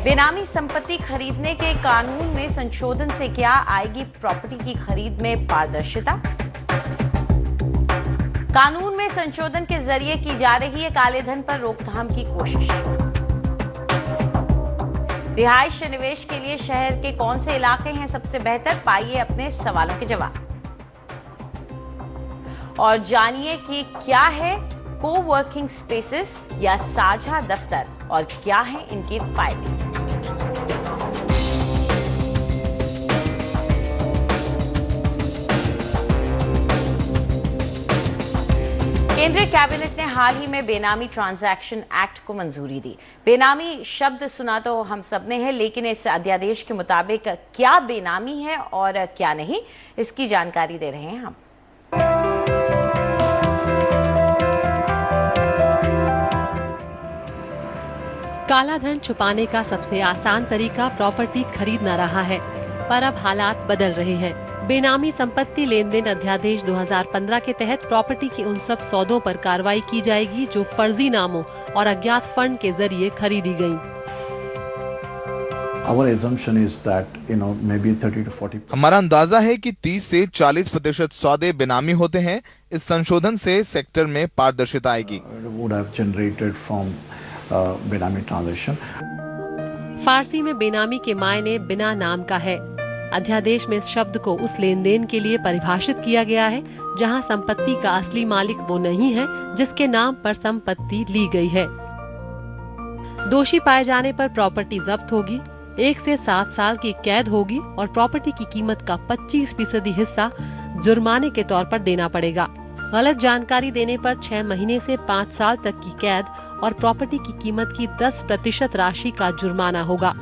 बेनामी संपत्ति खरीदने के कानून में संशोधन से क्या आएगी प्रॉपर्टी की खरीद में पारदर्शिता? कानून में संशोधन के जरिए की जा रही है काले धन पर रोकथाम की कोशिश। रिहायश निवेश के लिए शहर के कौन से इलाके हैं सबसे बेहतर? पाइए अपने सवालों के जवाब और जानिए कि क्या है कोवर्किंग स्पेसेस या साझा दफ्तर और क्या हैं इनके फायदे। केंद्रीय कैबिनेट ने हाल ही में बेनामी ट्रांजैक्शन एक्ट को मंजूरी दी। बेनामी शब्द सुना तो हम सबने है, लेकिन इस अध्यादेश के मुताबिक क्या बेनामी है और क्या नहीं, इसकी जानकारी दे रहे हैं हम। काला धन छुपाने का सबसे आसान तरीका प्रॉपर्टी खरीदना रहा है, पर अब हालात बदल रहे हैं। बेनामी संपत्ति लेन देन अध्यादेश 2015 के तहत प्रॉपर्टी के उन सब सौदों पर कार्रवाई की जाएगी जो फर्जी नामों और अज्ञात फंड के जरिए खरीदी गयी। हमारा अंदाजा है कि 30 से 40% सौदे बेनामी होते हैं। इस संशोधन से सेक्टर में पारदर्शिता आएगी। बेनामी ट्रांजैक्शन फारसी में बेनामी के मायने बिना नाम का है। अध्यादेश में इस शब्द को उस लेन देन के लिए परिभाषित किया गया है जहां संपत्ति का असली मालिक वो नहीं है जिसके नाम पर संपत्ति ली गई है। दोषी पाए जाने पर प्रॉपर्टी जब्त होगी, 1 से 7 साल की कैद होगी और प्रॉपर्टी की कीमत का 25% हिस्सा जुर्माने के तौर पर देना पड़ेगा। गलत जानकारी देने पर 6 महीने से 5 साल तक की कैद और प्रॉपर्टी की कीमत की 10% राशि का जुर्माना होगा।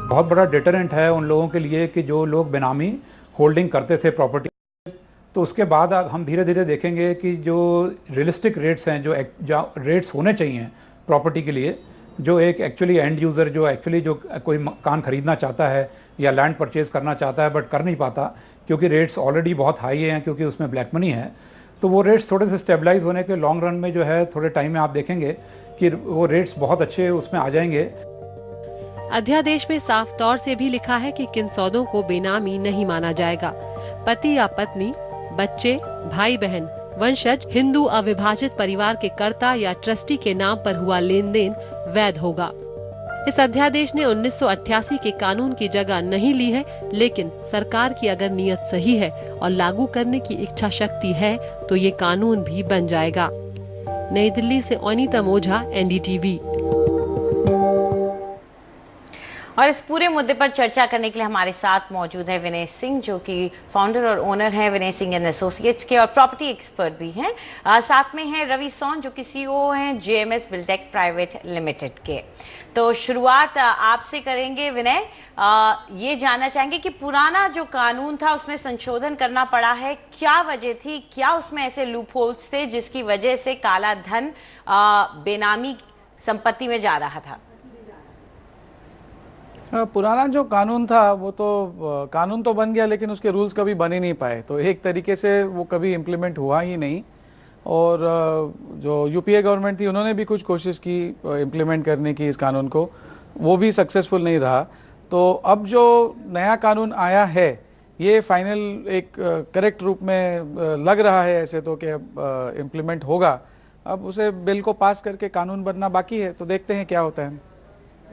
बहुत बड़ा डिटरेंट है उन लोगों के लिए कि जो लोग बेनामी होल्डिंग करते थे प्रॉपर्टी, तो उसके बाद हम धीरे धीरे देखेंगे कि जो रियलिस्टिक रेट्स हैं, जो रेट्स होने चाहिए प्रॉपर्टी के लिए, जो एक एक्चुअली एंड यूज़र जो कोई मकान खरीदना चाहता है या लैंड परचेज करना चाहता है बट कर नहीं पाता क्योंकि रेट्स ऑलरेडी बहुत हाई हैं, क्योंकि उसमें ब्लैक मनी है, तो वो रेट्स थोड़े से स्टेबलाइज होने के लॉन्ग रन में जो है थोड़े टाइम में आप देखेंगे कि वो रेट्स बहुत अच्छे उसमें आ जाएंगे। अध्यादेश में साफ तौर से भी लिखा है कि किन सौदों को बेनामी नहीं माना जाएगा। पति या पत्नी, बच्चे, भाई बहन, वंशज, हिंदू अविभाजित परिवार के कर्ता या ट्रस्टी के नाम पर हुआ लेन देन वैध होगा। इस अध्यादेश ने 1988 के कानून की जगह नहीं ली है, लेकिन सरकार की अगर नीयत सही है और लागू करने की इच्छा शक्ति है तो ये कानून भी बन जाएगा। नई दिल्ली से अनीता मोझा, एनडीटीवी। और इस पूरे मुद्दे पर चर्चा करने के लिए हमारे साथ मौजूद है विनय सिंह, जो कि फाउंडर और ओनर हैं विनय सिंह एंड एसोसिएट्स के और प्रॉपर्टी एक्सपर्ट भी हैं। साथ में हैं रवि सोन, जो कि सीईओ हैं जेएमएस बिल्टेक प्राइवेट लिमिटेड के। तो शुरुआत आपसे करेंगे विनय। ये जानना चाहेंगे कि पुराना जो कानून था उसमें संशोधन करना पड़ा है, क्या वजह थी? क्या उसमें ऐसे लूप होल्स थे जिसकी वजह से काला धन बेनामी संपत्ति में जा रहा था? पुराना जो कानून था वो तो कानून तो बन गया, लेकिन उसके रूल्स कभी बन ही नहीं पाए, तो एक तरीके से वो कभी इम्प्लीमेंट हुआ ही नहीं। और जो यूपीए गवर्नमेंट थी उन्होंने भी कुछ कोशिश की इम्प्लीमेंट करने की इस कानून को, वो भी सक्सेसफुल नहीं रहा। तो अब जो नया कानून आया है ये फाइनल एक करेक्ट रूप में लग रहा है ऐसे तो कि अब इम्प्लीमेंट होगा। अब उसे बिल को पास करके कानून बनना बाकी है, तो देखते हैं क्या होता है।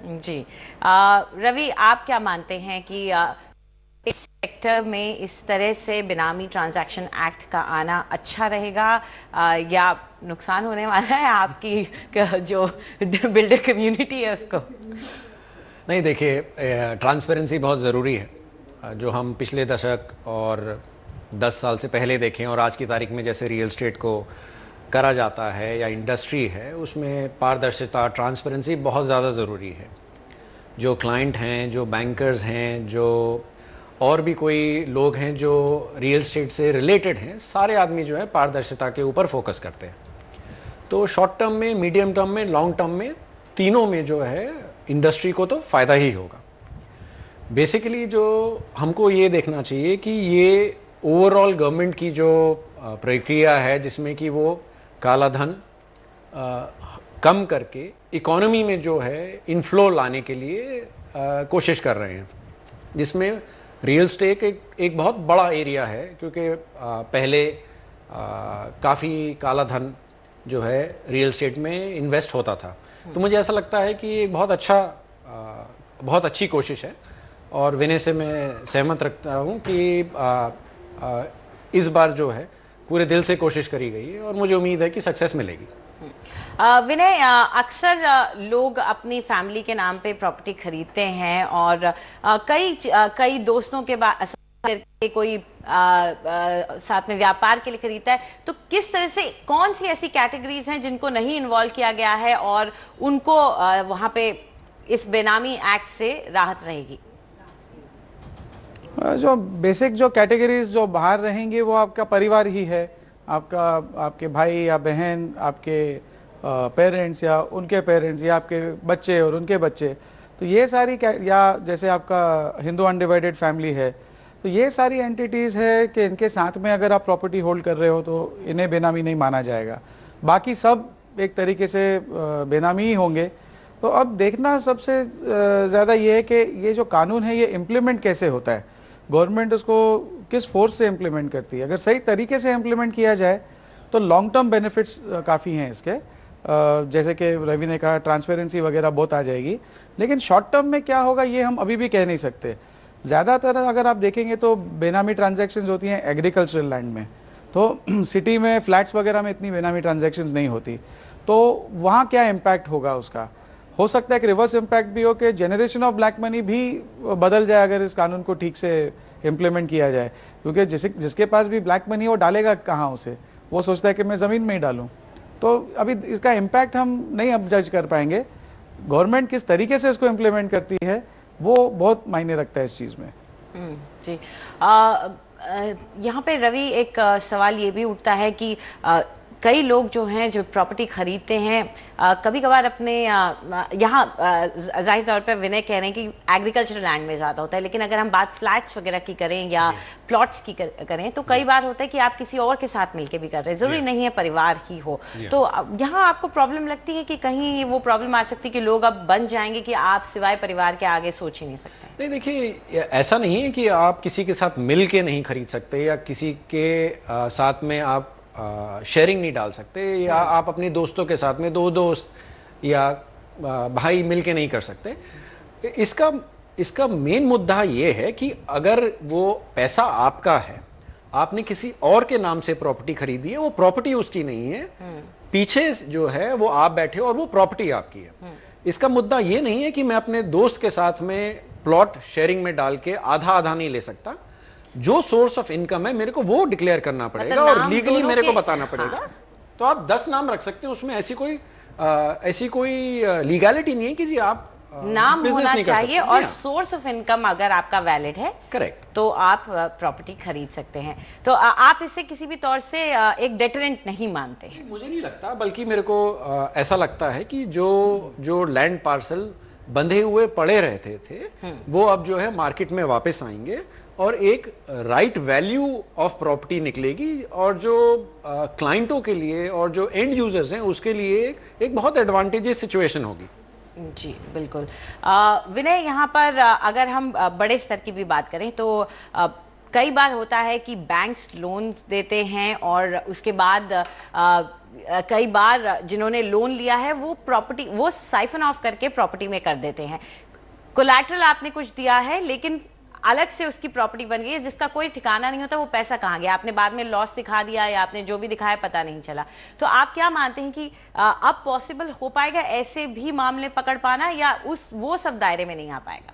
जी रवि, आप क्या मानते हैं कि इस सेक्टर में इस तरह से बेनामी ट्रांजैक्शन एक्ट का आना अच्छा रहेगा या नुकसान होने वाला है आपकी जो बिल्डर कम्युनिटी है उसको? नहीं, देखिए, ट्रांसपेरेंसी बहुत ज़रूरी है। जो हम पिछले दशक और 10 साल से पहले देखें और आज की तारीख में जैसे रियल एस्टेट को करा जाता है या इंडस्ट्री है, उसमें पारदर्शिता, ट्रांसपेरेंसी बहुत ज़्यादा ज़रूरी है। जो क्लाइंट हैं, जो बैंकर्स हैं, जो और भी कोई लोग हैं जो रियल एस्टेट से रिलेटेड हैं, सारे आदमी जो है पारदर्शिता के ऊपर फोकस करते हैं। तो शॉर्ट टर्म में, मीडियम टर्म में, लॉन्ग टर्म में, तीनों में जो है इंडस्ट्री को तो फ़ायदा ही होगा। बेसिकली जो हमको ये देखना चाहिए कि ये ओवरऑल गवर्नमेंट की जो प्रक्रिया है जिसमें कि वो काला धन कम करके इकोनॉमी में जो है इनफ्लो लाने के लिए कोशिश कर रहे हैं, जिसमें रियल स्टेट एक बहुत बड़ा एरिया है, क्योंकि पहले काफ़ी काला धन जो है रियल स्टेट में इन्वेस्ट होता था। तो मुझे ऐसा लगता है कि एक बहुत अच्छी कोशिश है, और विनय से मैं सहमत रखता हूँ कि इस बार जो है पूरे दिल से कोशिश करी गई है, और मुझे उम्मीद है कि सक्सेस मिलेगी। विनय, अक्सर लोग अपनी फैमिली के नाम पे प्रॉपर्टी खरीदते हैं, और कई दोस्तों के बाद कोई साथ में व्यापार के लिए खरीदता है, तो किस तरह से कौन सी ऐसी कैटेगरीज हैं जिनको नहीं इन्वॉल्व किया गया है और उनको वहां पे इस बेनामी एक्ट से राहत रहेगी? जो बेसिक जो कैटेगरीज जो बाहर रहेंगे वो आपका परिवार ही है, आपके भाई या बहन, आपके पेरेंट्स या उनके पेरेंट्स, या आपके बच्चे और उनके बच्चे। तो ये सारी, या जैसे आपका हिंदू अनडिवाइडेड फैमिली है, तो ये सारी एंटिटीज़ है कि इनके साथ में अगर आप प्रॉपर्टी होल्ड कर रहे हो तो इन्हें बेनामी नहीं माना जाएगा। बाकी सब एक तरीके से बेनामी ही होंगे। तो अब देखना सबसे ज़्यादा ये है कि ये जो कानून है ये इम्प्लीमेंट कैसे होता है, गवर्नमेंट उसको किस फोर्स से इम्प्लीमेंट करती है। अगर सही तरीके से इम्प्लीमेंट किया जाए तो लॉन्ग टर्म बेनिफिट्स काफ़ी हैं इसके, जैसे कि रवि ने कहा ट्रांसपेरेंसी वगैरह बहुत आ जाएगी। लेकिन शॉर्ट टर्म में क्या होगा ये हम अभी भी कह नहीं सकते। ज़्यादातर अगर आप देखेंगे तो बेनामी ट्रांजैक्शंस होती हैं एग्रीकल्चरल लैंड में, तो सिटी में फ्लैट्स वगैरह में इतनी बेनामी ट्रांजैक्शंस नहीं होती। तो वहाँ क्या इम्पैक्ट होगा उसका, हो सकता है कि रिवर्स इम्पैक्ट भी हो कि जनरेशन ऑफ ब्लैक मनी भी बदल जाए अगर इस कानून को ठीक से इम्प्लीमेंट किया जाए। क्योंकि जिसके पास भी ब्लैक मनी वो डालेगा कहाँ उसे, वो सोचता है कि मैं ज़मीन में ही डालूँ। तो अभी इसका इम्पैक्ट हम नहीं अब जज कर पाएंगे। गवर्नमेंट किस तरीके से इसको इम्प्लीमेंट करती है वो बहुत मायने रखता है इस चीज़ में। जी, यहाँ पे रवि एक सवाल ये भी उठता है कि कई लोग जो हैं जो प्रॉपर्टी खरीदते हैं कभी कभार अपने यहाँ जाहिर तौर पर विनय कह रहे हैं कि एग्रीकल्चरल लैंड में ज़्यादा होता है, लेकिन अगर हम बात फ्लैट्स वगैरह की करें या प्लॉट्स की करें तो कई बार होता है कि आप किसी और के साथ मिलके भी कर रहे हैं, ज़रूरी नहीं है परिवार ही हो। तो यहाँ आपको प्रॉब्लम लगती है कि कहीं वो प्रॉब्लम आ सकती है कि लोग अब बन जाएंगे कि आप सिवाय परिवार के आगे सोच ही नहीं सकते? नहीं, देखिए ऐसा नहीं है कि आप किसी के साथ मिल के नहीं खरीद सकते, या किसी के साथ में आप शेयरिंग नहीं डाल सकते, या आप अपने दोस्तों के साथ में दो दोस्त या भाई मिलके नहीं कर सकते। इसका मेन मुद्दा ये है कि अगर वो पैसा आपका है, आपने किसी और के नाम से प्रॉपर्टी खरीदी है, वो प्रॉपर्टी उसकी नहीं है, पीछे जो है वो आप बैठे हो और वो प्रॉपर्टी आपकी है। इसका मुद्दा ये नहीं है कि मैं अपने दोस्त के साथ में प्लॉट शेयरिंग में डाल के आधा आधा नहीं ले सकता। जो सोर्स ऑफ इनकम है मेरे को वो डिक्लेयर करना पड़ेगा और लीगली मेरे को बताना पड़ेगा। तो आप 10 नाम रख सकते हैं, उसमें ऐसी कोई लीगैलिटी नहीं है कि जी आप नाम होना चाहिए, और सोर्स ऑफ इनकम अगर आपका वैलिड है, करेक्ट, तो आप प्रॉपर्टी खरीद सकते हैं। तो आप इसे किसी भी तौर से एक डेटरेंट नहीं मानते हैं? मुझे नहीं लगता, बल्कि मेरे को ऐसा लगता है कि जो लैंड पार्सल बंधे हुए पड़े रहते थे वो अब जो है मार्केट में वापस आएंगे और एक राइट वैल्यू ऑफ प्रॉपर्टी निकलेगी, और जो क्लाइंटों के लिए और जो एंड यूजर्स हैं उसके लिए एक बहुत एडवांटेजेस सिचुएशन होगी। जी बिल्कुल। विनय, यहाँ पर अगर हम बड़े स्तर की भी बात करें तो कई बार होता है कि बैंक्स लोन्स देते हैं और उसके बाद कई बार जिन्होंने लोन लिया है वो प्रॉपर्टी वो साइफन ऑफ करके प्रॉपर्टी में कर देते हैं। कोलैटरल आपने कुछ दिया है लेकिन अलग से उसकी प्रॉपर्टी बन गई है जिसका कोई ठिकाना नहीं होता, वो पैसा कहाँ गया, आपने बाद में लॉस दिखा दिया या आपने जो भी दिखाया पता नहीं चला। तो आप क्या मानते हैं कि अब पॉसिबल हो पाएगा ऐसे भी मामले पकड़ पाना, या वो सब दायरे में नहीं आ पाएगा?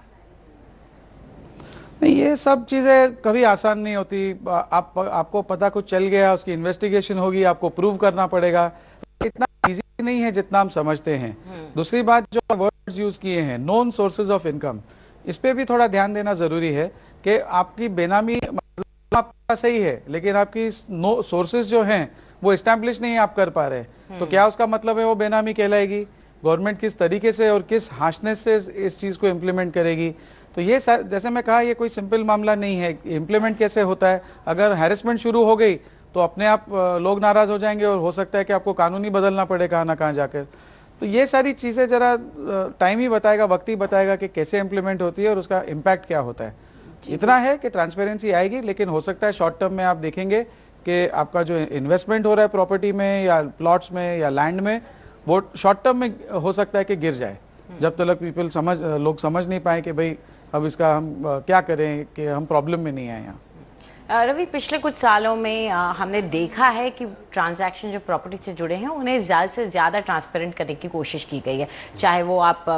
नहीं, ये सब चीज़ें कभी आसान नहीं होती। आपको पता कुछ चल गया, उसकी इन्वेस्टिगेशन होगी, आपको प्रूव करना पड़ेगा, इतना इजी नहीं है जितना हम समझते हैं। दूसरी बात, जो वर्ड्स यूज किए हैं, नॉन सोर्सेज ऑफ इनकम, इस पे भी थोड़ा ध्यान देना जरूरी है कि आपकी बेनामी मतलब आपका सही है लेकिन आपकी सोर्सेज जो हैं वो एस्टैब्लिश नहीं आप कर पा रहे, तो क्या उसका मतलब है वो बेनामी कहलाएगी? गवर्नमेंट किस तरीके से और किस हार्शनेस से इस चीज़ को इम्प्लीमेंट करेगी? तो ये जैसे मैं कहा, ये कोई सिंपल मामला नहीं है। इम्प्लीमेंट कैसे होता है? अगर हैरेसमेंट शुरू हो गई तो अपने आप लोग नाराज हो जाएंगे और हो सकता है कि आपको कानून ही बदलना पड़े कहाँ ना कहाँ जाकर। तो ये सारी चीज़ें ज़रा टाइम ही बताएगा, वक्त ही बताएगा कि कैसे इम्प्लीमेंट होती है और उसका इम्पैक्ट क्या होता है। इतना है कि ट्रांसपेरेंसी आएगी, लेकिन हो सकता है शॉर्ट टर्म में आप देखेंगे कि आपका जो इन्वेस्टमेंट हो रहा है प्रॉपर्टी में या प्लॉट्स में या लैंड में, वो शॉर्ट टर्म में हो सकता है कि गिर जाए, जब तक लोग समझ नहीं पाए कि भाई अब इसका हम क्या करें कि हम प्रॉब्लम में नहीं आए यहाँ। रवि, पिछले कुछ सालों में हमने देखा है कि ट्रांजैक्शन जो प्रॉपर्टी से जुड़े हैं उन्हें ज़्यादा से ज़्यादा ट्रांसपेरेंट करने की कोशिश की गई है, चाहे वो आप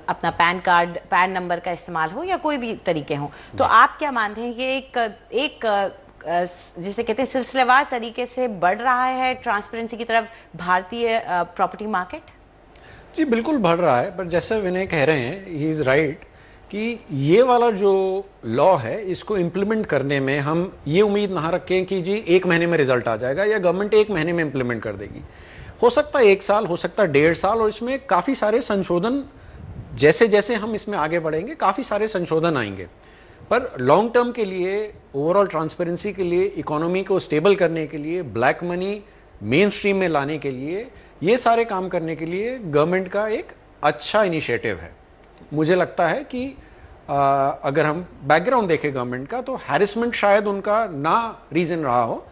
अपना पैन नंबर का इस्तेमाल हो या कोई भी तरीके हो। तो आप क्या मानते हैं, ये एक जिसे कहते हैं सिलसिलेवार तरीके से बढ़ रहा है ट्रांसपेरेंसी की तरफ भारतीय प्रॉपर्टी मार्केट? जी बिल्कुल बढ़ रहा है, पर जैसे विनय कह रहे हैं, ही इज़ राइट कि ये वाला जो लॉ है इसको इम्प्लीमेंट करने में हम ये उम्मीद ना रखें कि जी 1 महीने में रिजल्ट आ जाएगा या गवर्नमेंट 1 महीने में इम्प्लीमेंट कर देगी। हो सकता है 1 साल, हो सकता है 1.5 साल, और इसमें काफ़ी सारे संशोधन, जैसे जैसे हम इसमें आगे बढ़ेंगे काफ़ी सारे संशोधन आएंगे। पर लॉन्ग टर्म के लिए, ओवरऑल ट्रांसपेरेंसी के लिए, इकोनॉमी को स्टेबल करने के लिए, ब्लैक मनी मेन स्ट्रीम में लाने के लिए, ये सारे काम करने के लिए गवर्नमेंट का एक अच्छा इनिशिएटिव है। मुझे लगता है कि अगर हम बैकग्राउंड देखें गवर्नमेंट का, तो हैरेसमेंट शायद उनका ना रीज़न रहा हो,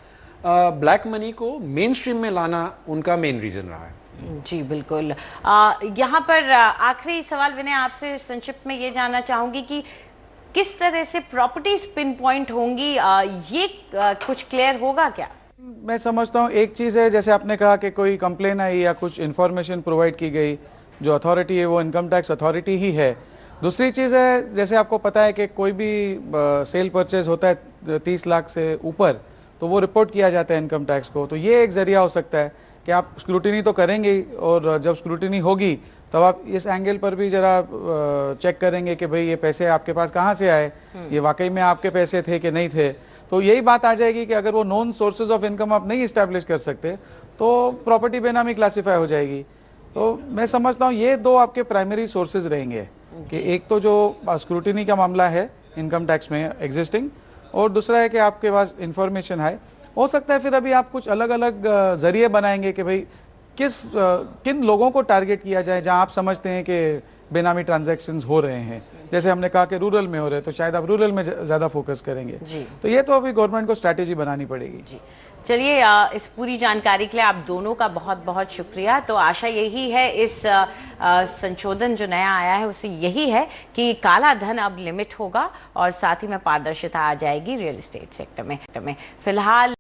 ब्लैक मनी को मेन स्ट्रीम में लाना उनका मेन रीज़न रहा है। जी बिल्कुल। यहाँ पर आखिरी सवाल विनय आपसे संक्षिप्त में ये जानना चाहूँगी कि किस तरह से प्रॉपर्टीज पिन पॉइंट होंगी, ये कुछ क्लियर होगा क्या? मैं समझता हूँ एक चीज़ है, जैसे आपने कहा कि कोई कंप्लेन आई या कुछ इन्फॉर्मेशन प्रोवाइड की गई, जो अथॉरिटी है वो इनकम टैक्स अथॉरिटी ही है। दूसरी चीज़ है, जैसे आपको पता है कि कोई भी सेल परचेज होता है 30 लाख से ऊपर, तो वो रिपोर्ट किया जाता है इनकम टैक्स को। तो ये एक ज़रिया हो सकता है कि आप स्क्रूटिनी तो करेंगे ही, और जब स्क्रूटिनी होगी तब आप इस एंगल पर भी ज़रा चेक करेंगे कि भाई ये पैसे आपके पास कहाँ से आए, ये वाकई में आपके पैसे थे कि नहीं थे। तो यही बात आ जाएगी कि अगर वो नॉन सोर्सेज ऑफ इनकम आप नहीं इस्टेब्लिश कर सकते तो प्रॉपर्टी बेनामी क्लासीफाई हो जाएगी। तो मैं समझता हूँ ये 2 आपके प्राइमरी सोर्सेज रहेंगे कि एक तो जो स्क्रूटिनी का मामला है इनकम टैक्स में एग्जिस्टिंग, और दूसरा है कि आपके पास इंफॉर्मेशन है। हो सकता है फिर अभी आप कुछ अलग अलग जरिए बनाएंगे कि भाई किन लोगों को टारगेट किया जाए जहां आप समझते हैं कि बेनामी ट्रांजैक्शंस हो रहे हैं। जैसे हमने कहा कि रूरल में हो रहे हैं, तो शायद आप रूरल में ज़्यादा फोकस करेंगे। तो ये तो अभी गवर्नमेंट को स्ट्रैटेजी बनानी पड़ेगी। जी चलिए, इस पूरी जानकारी के लिए आप दोनों का बहुत बहुत शुक्रिया। तो आशा यही है इस संशोधन जो नया आया है उससे यही है कि काला धन अब लिमिट होगा और साथ ही में पारदर्शिता आ जाएगी रियल एस्टेट सेक्टर में। फिलहाल